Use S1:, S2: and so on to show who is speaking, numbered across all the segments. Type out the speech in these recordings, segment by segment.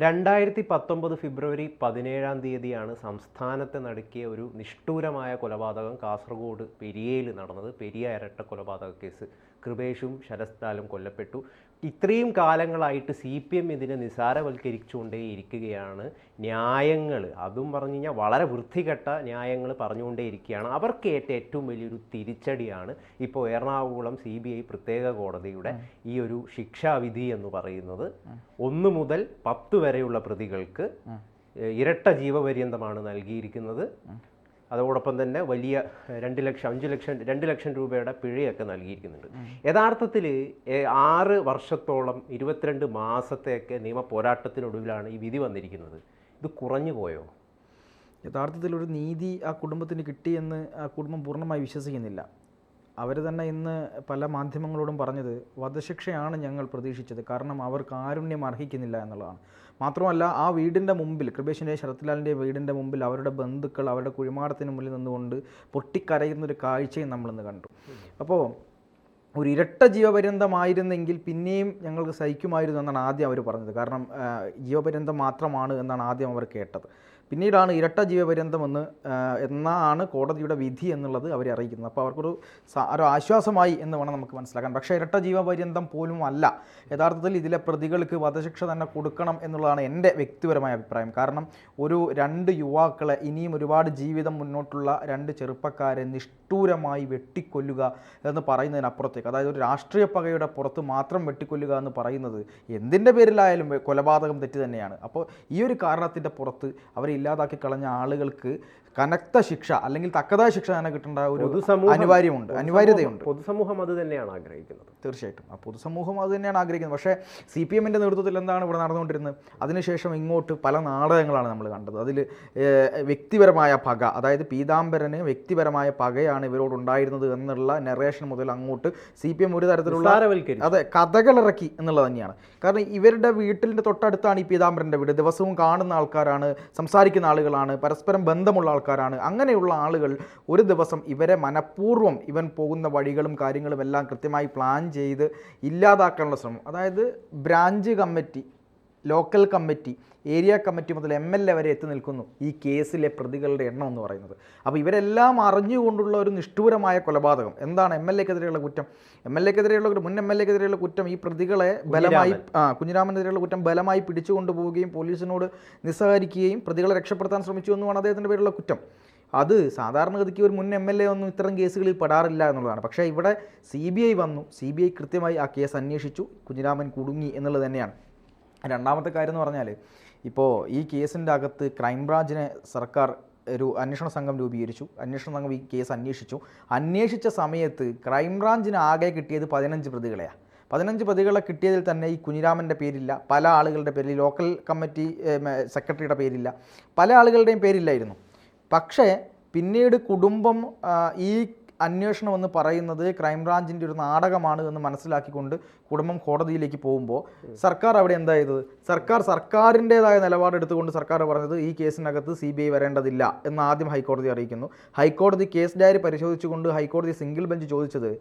S1: 2019 ഫെബ്രുവരി 17 സംസ്ഥാനത്തെ നടുക്കിയ ഒരു നിഷ്ഠൂരമായ കൊലപാതകം കാസർഗോഡ് പെരിയയിൽ നടന്നത്. പെരിയ ഇരട്ട കൊലപാതക കേസ്. കൃപേഷും ശരത്ലാലും കൊല്ലപ്പെട്ടു. ഇത്രയും കാലങ്ങളായിട്ട് CPM ഇതിനെ നിസാരവൽക്കരിച്ചുകൊണ്ടേ ഇരിക്കുകയാണ്. ന്യായങ്ങൾ, അതും പറഞ്ഞു കഴിഞ്ഞാൽ വളരെ വൃത്തികെട്ട ന്യായങ്ങൾ പറഞ്ഞുകൊണ്ടേ ഇരിക്കുകയാണ്. അവർക്ക് ഏറ്റവും വലിയൊരു തിരിച്ചടിയാണ് ഇപ്പോൾ എറണാകുളം CBI പ്രത്യേക കോടതിയുടെ ഈ ഒരു ശിക്ഷാവിധി എന്ന് പറയുന്നത്. 1 മുതൽ 10 വരെയുള്ള പ്രതികൾക്ക് ഇരട്ട ജീവപര്യന്തമാണ് നൽകിയിരിക്കുന്നത്. അതോടൊപ്പം തന്നെ വലിയ 2 ലക്ഷം രൂപയുടെ പിഴയൊക്കെ നൽകിയിരിക്കുന്നുണ്ട്. യഥാർത്ഥത്തിൽ 6 വർഷത്തോളം 22 മാസത്തെയൊക്കെ നിയമ പോരാട്ടത്തിനൊടുവിലാണ് ഈ വിധി വന്നിരിക്കുന്നത്. ഇത് കുറഞ്ഞു പോയോ?
S2: യഥാർത്ഥത്തിൽ ഒരു നീതി ആ കുടുംബത്തിന് കിട്ടിയെന്ന് ആ കുടുംബം പൂർണ്ണമായി വിശ്വസിക്കുന്നില്ല. അവർ തന്നെ ഇന്ന് പല മാധ്യമങ്ങളോടും പറഞ്ഞത് വധശിക്ഷയാണ് ഞങ്ങൾ പ്രതീക്ഷിച്ചത്, കാരണം അവർ കാരുണ്യം അർഹിക്കുന്നില്ല എന്നുള്ളതാണ്. മാത്രമല്ല, ആ വീടിൻ്റെ മുമ്പിൽ, കൃപേഷിൻ്റെ ശരത്ലാലിൻ്റെ വീടിൻ്റെ മുമ്പിൽ അവരുടെ ബന്ധുക്കൾ അവരുടെ കുഴിമാടത്തിന് മുന്നിൽ നിന്നുകൊണ്ട് പൊട്ടിക്കരയുന്നൊരു കാഴ്ചയും നമ്മളിന്ന് കണ്ടു. അപ്പോൾ ഒരു ഇരട്ട ജീവപര്യന്തമായിരുന്നെങ്കിൽ പിന്നെയും ഞങ്ങൾക്ക് സഹിക്കുമായിരുന്നു എന്നാണ് ആദ്യം അവർ പറഞ്ഞത്. കാരണം ജീവപര്യന്തം മാത്രമാണ് എന്നാണ് ആദ്യം അവർ കേട്ടത്. പിന്നീടാണ് ഇരട്ട ജീവപര്യന്തം എന്നാണ് കോടതിയുടെ വിധി എന്നുള്ളത് അവരെ അറിയിക്കുന്നത്. അപ്പോൾ അവർക്കൊരു ആശ്വാസമായി എന്ന് വേണം നമുക്ക് മനസ്സിലാക്കാൻ. പക്ഷേ ഇരട്ട ജീവപര്യന്തം പോലും അല്ല, യഥാർത്ഥത്തിൽ ഇതിലെ പ്രതികൾക്ക് വധശിക്ഷ തന്നെ കൊടുക്കണം എന്നുള്ളതാണ് എൻ്റെ വ്യക്തിപരമായ അഭിപ്രായം. കാരണം 2 യുവാക്കളെ, ഇനിയും ഒരുപാട് ജീവിതം മുന്നോട്ടുള്ള 2 ചെറുപ്പക്കാരെ നിഷ്ഠൂരമായി വെട്ടിക്കൊല്ലുക എന്ന് പറയുന്നതിനപ്പുറത്തേക്ക്, അതായത് ഒരു രാഷ്ട്രീയ പകയുടെ പുറത്ത് മാത്രം വെട്ടിക്കൊല്ലുക എന്ന് പറയുന്നത് എന്തിൻ്റെ പേരിലായാലും കൊലപാതകം തെറ്റ് തന്നെയാണ്. അപ്പോൾ ഈ ഒരു കാരണത്തിൻ്റെ പുറത്ത് അവരെ ഇല്ലാതാക്കി കളഞ്ഞ ആളുകൾക്ക് കനത്ത ശിക്ഷ അല്ലെങ്കിൽ തക്കതായ ശിക്ഷ തന്നെ കിട്ടേണ്ട ഒരു അനിവാര്യതയുണ്ട്.
S1: പൊതുസമൂഹം അത് തന്നെയാണ് ആഗ്രഹിക്കുന്നത്.
S2: തീർച്ചയായിട്ടും ആ പൊതുസമൂഹം അത് തന്നെയാണ് ആഗ്രഹിക്കുന്നത്. പക്ഷേ CPMൻ്റെ നേതൃത്വത്തിൽ എന്താണ് ഇവിടെ നടന്നുകൊണ്ടിരുന്നത്? അതിനുശേഷം ഇങ്ങോട്ട് പല നാടകങ്ങളാണ് നമ്മൾ കണ്ടത്. അതിൽ വ്യക്തിപരമായ പക, അതായത് പീതാംബരന് വ്യക്തിപരമായ പകയാണ് ഇവരോടുണ്ടായിരുന്നത് എന്നുള്ള നെറേഷൻ മുതൽ അങ്ങോട്ട് CPM ഒരു തരത്തിലുള്ള കഥകളിറക്കി എന്നുള്ളത് തന്നെയാണ്. കാരണം ഇവരുടെ വീട്ടിൻ്റെ തൊട്ടടുത്താണ് ഈ പീതാംബരൻ്റെ വീട്. ദിവസവും കാണുന്ന ആൾക്കാരാണ്, സംസാരിക്കുന്ന ആളുകളാണ്, പരസ്പരം ബന്ധമുള്ള ആൾക്കാരാണ്. അങ്ങനെയുള്ള ആളുകൾ ഒരു ദിവസം ഇവരെ മനഃപൂർവ്വം ഇവൻ പോകുന്ന വഴികളും കാര്യങ്ങളും എല്ലാം കൃത്യമായി പ്ലാൻ ചെയ്ത് ഇല്ലാതാക്കാനുള്ള ശ്രമം, അതായത് branch committee, local committee, area committee മുതൽ MLA വരെ എത്തി നിൽക്കുന്നു ഈ കേസിലെ പ്രതികളുടെ എണ്ണം എന്ന് പറയുന്നത്. അപ്പോൾ ഇവരെല്ലാം അറിഞ്ഞുകൊണ്ടുള്ള ഒരു നിഷ്ഠൂരമായ കൊലപാതകം. എന്താണ് MLAക്കെതിരെയുള്ള കുറ്റം? മുൻ MLAക്കെതിരെയുള്ള കുറ്റം ഈ പ്രതികളെ ബലമായി, കുഞ്ഞിരാമനെതിരെയുള്ള കുറ്റം ബലമായി പിടിച്ചുകൊണ്ടുപോവുകയും പോലീസിനോട് നിസ്സഹകരിക്കുകയും പ്രതികളെ രക്ഷപ്പെടുത്താൻ ശ്രമിച്ചു എന്നുമാണ് അദ്ദേഹത്തിൻ്റെ പേരിലുള്ള കുറ്റം. അത് സാധാരണഗതിക്ക് ഒരു മുൻ MLA ഒന്നും ഇത്തരം കേസുകളിൽ പെടാറില്ല എന്നുള്ളതാണ്. പക്ഷേ ഇവിടെ CBI വന്നു, CBI കൃത്യമായി ആ കേസ് അന്വേഷിച്ചു, കുഞ്ഞിരാമൻ കുടുങ്ങി എന്നുള്ളത് തന്നെയാണ്. രണ്ടാമത്തെ കാര്യം എന്ന് പറഞ്ഞാൽ, ഇപ്പോൾ ഈ കേസിൻ്റെ അകത്ത് ക്രൈംബ്രാഞ്ചിനെ സർക്കാർ ഒരു അന്വേഷണ സംഘം രൂപീകരിച്ചു. അന്വേഷണ സംഘം ഈ കേസ് അന്വേഷിച്ച സമയത്ത് ക്രൈംബ്രാഞ്ചിന് ആകെ കിട്ടിയത് 15 പ്രതികളെയാണ്. 15 പ്രതികളെ കിട്ടിയതിൽ തന്നെ ഈ കുഞ്ഞിരാമൻ്റെ പേരില്ല, പല ആളുകളുടെ പേരിൽ, ലോക്കൽ കമ്മിറ്റി സെക്രട്ടറിയുടെ പേരില്ല, പല ആളുകളുടെയും പേരില്ലായിരുന്നു. പക്ഷേ പിന്നീട് കുടുംബം ഈ അന്വേഷണം എന്ന് പറയുന്നത് ക്രൈംബ്രാഞ്ചിൻ്റെ ഒരു നാടകമാണ് എന്ന് മനസ്സിലാക്കിക്കൊണ്ട് കുടുംബം കോടതിയിലേക്ക് പോകുമ്പോൾ സർക്കാർ അവിടെ എന്താ ചെയ്തത്? സർക്കാരിൻ്റേതായ നിലപാടെടുത്തുകൊണ്ട് സർക്കാർ പറഞ്ഞത് ഈ കേസിനകത്ത് CBI വരേണ്ടതില്ല എന്ന് ആദ്യം ഹൈക്കോടതി അറിയിക്കുന്നു. ഹൈക്കോടതി കേസ് ഡയറി പരിശോധിച്ചുകൊണ്ട് ഹൈക്കോടതി സിംഗിൾ ബെഞ്ച് ചോദിച്ചത്,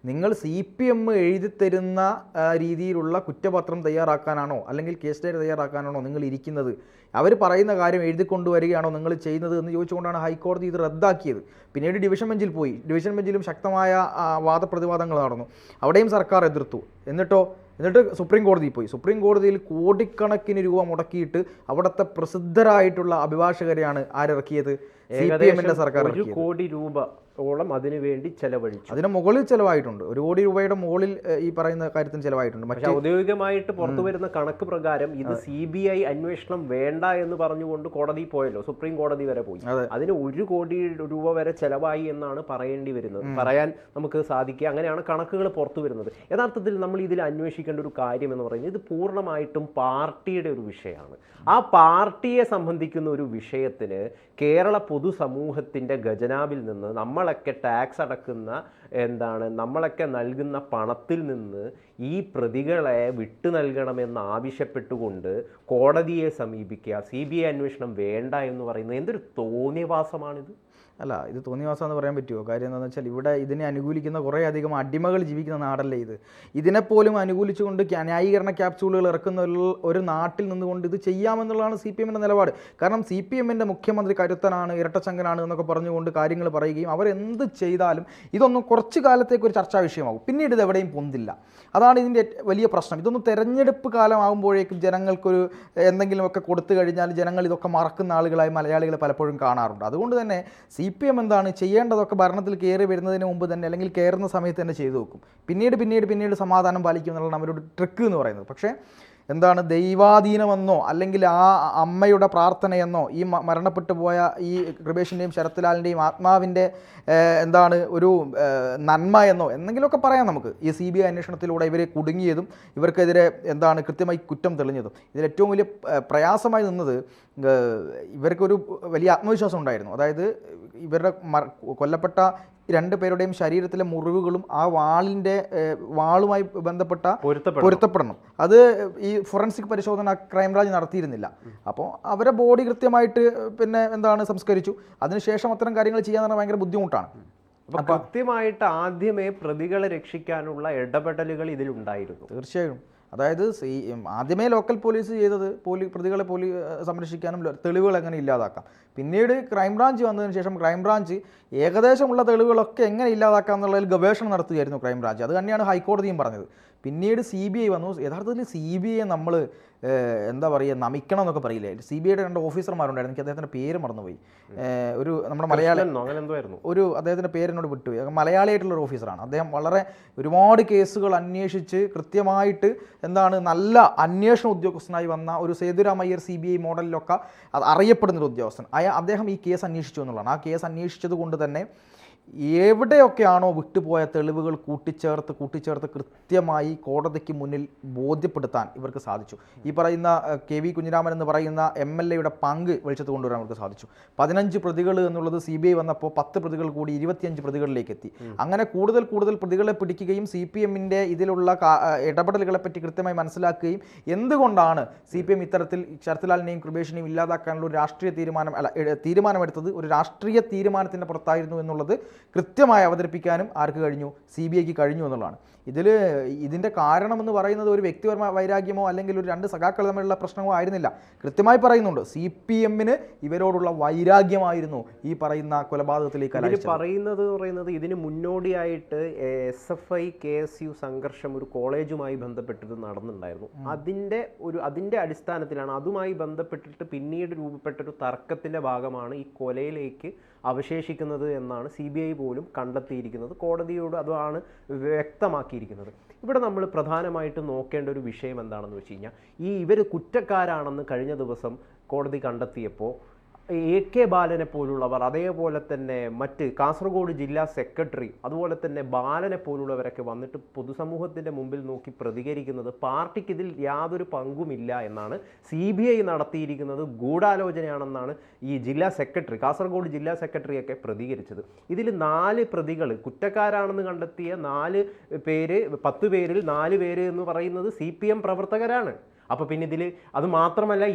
S2: നിങ്ങൾ CPM എഴുതിത്തരുന്ന രീതിയിലുള്ള കുറ്റപത്രം തയ്യാറാക്കാനാണോ അല്ലെങ്കിൽ കേസ് ഡയറി തയ്യാറാക്കാനാണോ നിങ്ങൾ ഇരിക്കുന്നത്? അവർ പറയുന്ന കാര്യം എഴുതിക്കൊണ്ടുവരികയാണോ നിങ്ങൾ ചെയ്യുന്നത് എന്ന് ചോദിച്ചുകൊണ്ടാണ് ഹൈക്കോടതി ഇത് റദ്ദാക്കിയത്. പിന്നീട് ഡിവിഷൻ ബെഞ്ചിൽ പോയി. ഡിവിഷൻ ബെഞ്ചിലും ശക്തമായ വാദപ്രതിവാദങ്ങൾ നടന്നു. അവിടെയും സർക്കാർ എതിർത്തു. എന്നിട്ട് സുപ്രീം കോടതിയിൽ പോയി. സുപ്രീം കോടതിയിൽ കോടിക്കണക്കിന് രൂപ മുടക്കിയിട്ട് അവിടുത്തെ പ്രസിദ്ധരായിട്ടുള്ള അഭിഭാഷകരെയാണ് ആരിറക്കിയത്? CPMൻ്റെ സർക്കാർ.
S1: 1 കോടി രൂപയോളം അതിനു വേണ്ടി ചെലവഴിച്ചു.
S2: അതിന് മുകളിൽ ചെലവായിട്ടുണ്ട്. 1 കോടി രൂപയുടെ മുകളിൽ ഈ പറയുന്ന കാര്യത്തിന് ചെലവായിട്ടുണ്ട്.
S1: പക്ഷേ ഔദ്യോഗികമായിട്ട് പുറത്തു വരുന്ന കണക്ക് പ്രകാരം ഇത് CBI അന്വേഷണം വേണ്ട എന്ന് പറഞ്ഞുകൊണ്ട് കോടതി പോയല്ലോ, സുപ്രീം കോടതി വരെ പോയി. അതിന് 1 കോടി രൂപ വരെ ചെലവായി എന്നാണ് പറയാൻ നമുക്ക് സാധിക്കുക. അങ്ങനെയാണ് കണക്കുകൾ പുറത്തു വരുന്നത്. യഥാർത്ഥത്തിൽ നമ്മൾ ഇതിൽ അന്വേഷിക്കേണ്ട ഒരു കാര്യം എന്ന് പറയുന്നത്, ഇത് പൂർണ്ണമായിട്ടും പാർട്ടിയുടെ ഒരു വിഷയമാണ്. ആ പാർട്ടിയെ സംബന്ധിക്കുന്ന ഒരു വിഷയത്തിന് കേരള പൊതുസമൂഹത്തിൻ്റെ ഖജനാവിൽ നിന്ന് നമ്മളൊക്കെ ടാക്സ് അടക്കുന്ന നമ്മളൊക്കെ നൽകുന്ന പണത്തിൽ നിന്ന് ഈ പ്രതികളെ വിട്ടു നൽകണമെന്ന് ആവശ്യപ്പെട്ടുകൊണ്ട് കോടതിയെ സമീപിക്കുക, CBI അന്വേഷണം വേണ്ട എന്ന് പറയുന്നത് എന്തൊരു തോന്നിയവാസമാണിത്?
S2: അല്ല, ഇത് തോന്നിവാസമെന്ന് പറയാൻ പറ്റുമോ? കാര്യം എന്താണെന്ന് വെച്ചാൽ ഇവിടെ ഇതിനെ അനുകൂലിക്കുന്ന കുറേ അധികം അടിമകൾ ജീവിക്കുന്ന നാടല്ലേ ഇത്. ഇതിനെപ്പോലും അനുകൂലിച്ചുകൊണ്ട് ന്യായീകരണ ക്യാപ്സ്യൂളുകൾ ഇറക്കുന്ന ഒരു നാട്ടിൽ നിന്നുകൊണ്ട് ഇത് ചെയ്യാമെന്നുള്ളതാണ് CPM-ൻ്റെ നിലപാട്. കാരണം CPM-ൻ്റെ മുഖ്യമന്ത്രി കരുത്തനാണ്, ഇരട്ടച്ചങ്കനാണ് എന്നൊക്കെ പറഞ്ഞുകൊണ്ട് കാര്യങ്ങൾ പറയുകയും അവരെന്ത് ചെയ്താലും ഇതൊന്നും കുറച്ച് കാലത്തേക്ക് ഒരു ചർച്ചാ വിഷയമാകും, പിന്നീട് ഇത് എവിടെയും പൊന്തില്ല. അതാണ് ഇതിൻ്റെ വലിയ പ്രശ്നം. ഇതൊന്നും തെരഞ്ഞെടുപ്പ് കാലമാകുമ്പോഴേക്കും ജനങ്ങൾക്കൊരു എന്തെങ്കിലുമൊക്കെ കൊടുത്തു കഴിഞ്ഞാൽ ജനങ്ങൾ ഇതൊക്കെ മറക്കുന്ന ആളുകളായി മലയാളികൾ പലപ്പോഴും കാണാറുണ്ട്. അതുകൊണ്ട് തന്നെ CPM എന്താണ് ചെയ്യേണ്ടതൊക്കെ ഭരണത്തിൽ കയറി വരുന്നതിന് മുമ്പ് തന്നെ അല്ലെങ്കിൽ കയറുന്ന സമയത്ത് തന്നെ ചെയ്തു വെക്കും. പിന്നീട് സമാധാനം പാലിക്കും എന്നുള്ളതാണ് അവരുടെ ട്രിക്ക് എന്ന് പറയുന്നത്. പക്ഷേ എന്താണ് ദൈവാധീനമെന്നോ അല്ലെങ്കിൽ ആ അമ്മയുടെ പ്രാർത്ഥനയെന്നോ ഈ മരണപ്പെട്ടു പോയ ഈ കൃപേഷിൻ്റെയും ശരത്ലാലിൻ്റെയും ആത്മാവിൻ്റെ എന്താണ് ഒരു നന്മ എന്നോ എന്തെങ്കിലുമൊക്കെ പറയാം നമുക്ക്. ഈ CBI അന്വേഷണത്തിലൂടെ ഇവർ കുടുങ്ങിയതും ഇവർക്കെതിരെ എന്താണ് കൃത്യമായി കുറ്റം തെളിഞ്ഞതും ഇതിൽ ഏറ്റവും വലിയ പ്രയാസമായി നിന്നത് ഇവർക്കൊരു വലിയ ആത്മവിശ്വാസം ഉണ്ടായിരുന്നു. അതായത് ഇവരുടെ കൊല്ലപ്പെട്ട 2 പേരുടെയും ശരീരത്തിലെ മുറിവുകളും ആ വാളുമായി ബന്ധപ്പെട്ട പൊരുത്തപ്പെടണം. അത് ഈ ഫോറൻസിക് പരിശോധന ക്രൈംബ്രാഞ്ച് നടത്തിയിരുന്നില്ല. അപ്പോൾ അവരെ ബോഡി കൃത്യമായിട്ട് പിന്നെ എന്താണ് സംസ്കരിച്ചു. അതിനുശേഷം അത്തരം കാര്യങ്ങൾ ചെയ്യാൻ പറഞ്ഞാൽ ഭയങ്കര ബുദ്ധിമുട്ടാണ്.
S1: അപ്പോൾ കൃത്യമായിട്ട് ആദ്യമേ പ്രതികളെ രക്ഷിക്കാനുള്ള ഇടപെടലുകൾ ഇതിലുണ്ടായിരുന്നു.
S2: തീർച്ചയായും. അതായത് ആദ്യമേ ലോക്കൽ പോലീസ് ചെയ്തത് പ്രതികളെ സംരക്ഷിക്കാനും തെളിവുകൾ എങ്ങനെ ഇല്ലാതാക്കാം. പിന്നീട് ക്രൈംബ്രാഞ്ച് വന്നതിന് ശേഷം ക്രൈംബ്രാഞ്ച് ഏകദേശമുള്ള തെളിവുകളൊക്കെ എങ്ങനെ ഇല്ലാതാക്കാം എന്നുള്ളതിൽ ഗവേഷണം നടത്തുകയായിരുന്നു ക്രൈംബ്രാഞ്ച്. അത് തന്നെയാണ് ഹൈക്കോടതിയും പറഞ്ഞത്. പിന്നീട് CBI വന്നു. യഥാർത്ഥത്തിൽ CBI നമ്മൾ എന്താ പറയുക നമിക്കണം എന്നൊക്കെ പറയില്ലേ. CBIയുടെ 2 ഓഫീസർമാരുണ്ടായിരുന്നു, എനിക്ക് അദ്ദേഹത്തിൻ്റെ പേര് മറന്നുപോയി. ഒരു നമ്മുടെ അദ്ദേഹത്തിൻ്റെ പേരിനോട് വിട്ടുപോയി. മലയാളിയായിട്ടുള്ളൊരു ഓഫീസറാണ് അദ്ദേഹം. വളരെ ഒരുപാട് കേസുകൾ അന്വേഷിച്ച് കൃത്യമായിട്ട് എന്താണ് നല്ല അന്വേഷണ ഉദ്യോഗസ്ഥനായി വന്ന ഒരു സേതുരാമയ്യർ CBI മോഡലിലൊക്കെ അറിയപ്പെടുന്നൊരു ഉദ്യോഗസ്ഥൻ. അദ്ദേഹം ഈ കേസ് അന്വേഷിച്ചു എന്നുള്ളതാണ്. ആ കേസ് അന്വേഷിച്ചത് കൊണ്ട് തന്നെ എവിടെയൊക്കെയാണോ വിട്ടുപോയ തെളിവുകൾ കൂട്ടിച്ചേർത്ത് കൃത്യമായി കോടതിക്ക് മുന്നിൽ ബോധ്യപ്പെടുത്താൻ ഇവർക്ക് സാധിച്ചു. ഈ പറയുന്ന KV കുഞ്ഞിരാമൻ എന്ന് പറയുന്ന MLA-യുടെ പങ്ക് വെളിച്ചത്ത് കൊണ്ടുവരാൻ അവർക്ക് സാധിച്ചു. 15 പ്രതികൾ എന്നുള്ളത് CBI വന്നപ്പോൾ 10 പ്രതികൾ കൂടി 25 പ്രതികളിലേക്ക് എത്തി. അങ്ങനെ കൂടുതൽ പ്രതികളെ പിടിക്കുകയും CPM-ൻ്റെ ഇതിലുള്ള ഇടപെടലുകളെ പറ്റി കൃത്യമായി മനസ്സിലാക്കുകയും എന്തുകൊണ്ടാണ് CPM ഇത്തരത്തിൽ ശരത്ലാലിനെയും കൃപേഷിനെയും ഇല്ലാതാക്കാനുള്ള ഒരു രാഷ്ട്രീയ തീരുമാനമെടുത്തത് ഒരു രാഷ്ട്രീയ തീരുമാനത്തിൻ്റെ പുറത്തായിരുന്നു എന്നുള്ളത് കൃത്യമായി അവതരിപ്പിക്കാനും ആർക്ക് കഴിഞ്ഞു? CBIക്ക് കഴിഞ്ഞു എന്നുള്ളതാണ്. ഇതിൻ്റെ കാരണമെന്ന് പറയുന്നത് ഒരു വ്യക്തിപരമായ വൈരാഗ്യമോ അല്ലെങ്കിൽ ഒരു 2 സഖാക്കൾ തമ്മിലുള്ള പ്രശ്നമോ ആയിരുന്നില്ല. കൃത്യമായി പറയുന്നുണ്ട് CPM-ന് ഇവരോടുള്ള വൈരാഗ്യമായിരുന്നു ഈ പറയുന്ന കൊലപാതകത്തിലേക്ക്
S1: പറയുന്നത്. ഇതിന് മുന്നോടിയായിട്ട് SFI KSU സംഘർഷം ഒരു കോളേജുമായി ബന്ധപ്പെട്ടിട്ട് നടന്നിട്ടുണ്ടായിരുന്നു. അതിൻ്റെ അടിസ്ഥാനത്തിലാണ് അതുമായി ബന്ധപ്പെട്ടിട്ട് പിന്നീട് രൂപപ്പെട്ടൊരു തർക്കത്തിൻ്റെ ഭാഗമാണ് ഈ കൊലയിലേക്ക് അവശേഷിക്കുന്നത് എന്നാണ് CBI പോലും കണ്ടെത്തിയിരിക്കുന്നത്. കോടതിയോട് അതാണ് വ്യക്തമാക്കിയിരിക്കുന്നത്. ഇവിടെ നമ്മൾ പ്രധാനമായിട്ട് നോക്കേണ്ട ഒരു വിഷയം എന്താണെന്ന് വെച്ച് കഴിഞ്ഞാൽ ഇവർ കുറ്റക്കാരാണെന്ന് കഴിഞ്ഞ ദിവസം കോടതി കണ്ടെത്തിയപ്പോൾ AK ബാലനെ പോലുള്ളവർ, അതേപോലെ തന്നെ മറ്റ് കാസർഗോഡ് ജില്ലാ സെക്രട്ടറി, അതുപോലെ തന്നെ ബാലനെ പോലുള്ളവരൊക്കെ വന്നിട്ട് പൊതുസമൂഹത്തിൻ്റെ മുമ്പിൽ നോക്കി പ്രതികരിക്കുന്നത് പാർട്ടിക്ക് ഇതിൽ യാതൊരു പങ്കുമില്ല എന്നാണ്. CBI നടത്തിയിരിക്കുന്നത് ഗൂഢാലോചനയാണെന്നാണ് ഈ കാസർഗോഡ് ജില്ലാ സെക്രട്ടറിയൊക്കെ പ്രതികരിച്ചത്. ഇതിൽ 4 പ്രതികൾ കുറ്റക്കാരാണെന്ന് കണ്ടെത്തിയ 4 പേര്, 10 പേരിൽ 4 പേര് എന്ന് പറയുന്നത് CPM പ്രവർത്തകരാണ്. അപ്പോൾ പിന്നെ അത് മാത്രമല്ല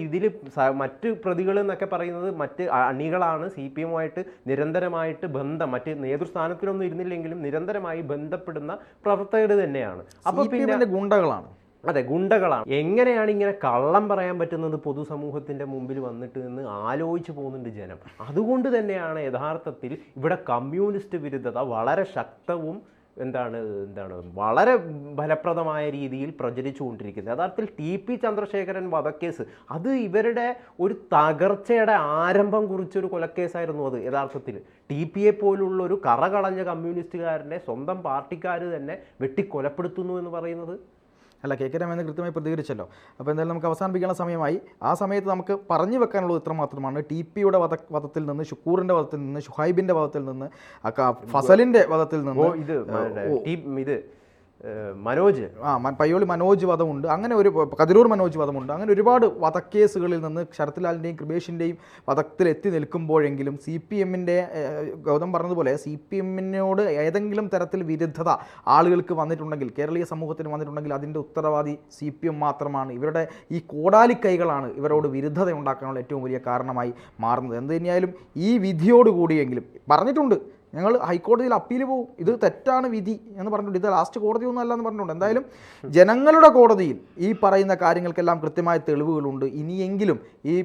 S1: മറ്റ് പ്രതികൾ എന്നൊക്കെ പറയുന്നത് മറ്റ് അണികളാണ്. CPM-ഉമായിട്ട് നിരന്തരമായിട്ട് മറ്റ് നേതൃസ്ഥാനത്തിലൊന്നും ഇരുന്നില്ലെങ്കിലും നിരന്തരമായി ബന്ധപ്പെടുന്ന പ്രവർത്തകർ തന്നെയാണ്. അപ്പോൾ പിന്നെ
S2: ഗുണ്ടകളാണ്.
S1: അതെ, ഗുണ്ടകളാണ്. എങ്ങനെയാണ് ഇങ്ങനെ കള്ളം പറയാൻ പറ്റുന്നത് പൊതുസമൂഹത്തിന്റെ മുമ്പിൽ വന്നിട്ട് എന്ന് ആലോചിച്ച് പോകുന്നുണ്ട് ജനം. അതുകൊണ്ട് തന്നെയാണ് യഥാർത്ഥത്തിൽ ഇവിടെ കമ്മ്യൂണിസ്റ്റ് വിരുദ്ധത വളരെ ശക്തവും വളരെ ഫലപ്രദമായ രീതിയിൽ പ്രചരിച്ചുകൊണ്ടിരിക്കുന്നത്. യഥാർത്ഥത്തിൽ TP ചന്ദ്രശേഖരൻ വധക്കേസ് അത് ഇവരുടെ ഒരു തകർച്ചയുടെ ആരംഭം കുറിച്ചൊരു കൊലക്കേസായിരുന്നു. അത് യഥാർത്ഥത്തിൽ TPയെ പോലുള്ള ഒരു കറകളഞ്ഞ കമ്മ്യൂണിസ്റ്റുകാരനെ സ്വന്തം പാർട്ടിക്കാർ തന്നെ വെട്ടിക്കൊലപ്പെടുത്തുന്നു എന്ന് പറയുന്നത്
S2: അല്ല. KK രാമൻ കൃത്യമായി പ്രതികരിച്ചല്ലോ. അപ്പോൾ എന്തായാലും നമുക്ക് അവസാനിപ്പിക്കാനുള്ള സമയമായി. ആ സമയത്ത് നമുക്ക് പറഞ്ഞു വെക്കാനുള്ളത് ഇത്ര മാത്രമാണ്. TPയുടെ വധത്തിൽ നിന്ന്, ഷുക്കൂറിൻ്റെ വധത്തിൽ നിന്ന്, ഷുഹൈബിൻ്റെ വധത്തിൽ നിന്ന്, ഫസലിൻ്റെ വധത്തിൽ നിന്ന്
S1: മനോജ്
S2: പയ്യോളി മനോജ് വധമുണ്ട്, അങ്ങനെ ഒരു കതിരൂർ മനോജ് വധമുണ്ട്, അങ്ങനെ ഒരുപാട് വധക്കേസുകളിൽ നിന്ന് ശരത്ലാലിൻ്റെയും കൃപേഷിൻ്റെയും വധത്തിൽ എത്തി നിൽക്കുമ്പോഴെങ്കിലും CPM-ൻ്റെ ഗൗതം പറഞ്ഞതുപോലെ CPM-നോട് ഏതെങ്കിലും തരത്തിൽ വിരുദ്ധത ആളുകൾക്ക് വന്നിട്ടുണ്ടെങ്കിൽ, കേരളീയ സമൂഹത്തിന് വന്നിട്ടുണ്ടെങ്കിൽ അതിൻ്റെ ഉത്തരവാദി CPM മാത്രമാണ്. ഇവരുടെ ഈ കോടാലിക്കൈകളാണ് ഇവരോട് വിരുദ്ധത ഉണ്ടാക്കാനുള്ള ഏറ്റവും വലിയ കാരണമായി മാറുന്നത്. എന്ത് തന്നെയായാലും ഈ വിധിയോടുകൂടിയെങ്കിലും പറഞ്ഞിട്ടുണ്ട്, ഞങ്ങൾ ഹൈക്കോടതിയിൽ അപ്പീൽ പോകും, ഇത് തെറ്റാണ് വിധി എന്ന് പറഞ്ഞിട്ടുണ്ട്, ഇത് ലാസ്റ്റ് കോടതിയൊന്നും അല്ല എന്ന് പറഞ്ഞിട്ടുണ്ട്. എന്തായാലും ജനങ്ങളുടെ കോടതിയിൽ ഈ പറയുന്ന കാര്യങ്ങൾക്കെല്ലാം കൃത്യമായ തെളിവുകളുണ്ട്. ഇനിയെങ്കിലും ഈ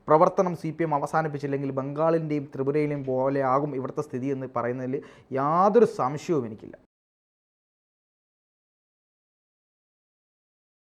S2: പ്രവർത്തനം CPM അവസാനിപ്പിച്ചില്ലെങ്കിൽ ബംഗാളിൻ്റെയും ത്രിപുരയിലെയും പോലെ ആകും ഇവിടുത്തെ സ്ഥിതി എന്ന് പറയുന്നതിൽ യാതൊരു സംശയവും എനിക്കില്ല.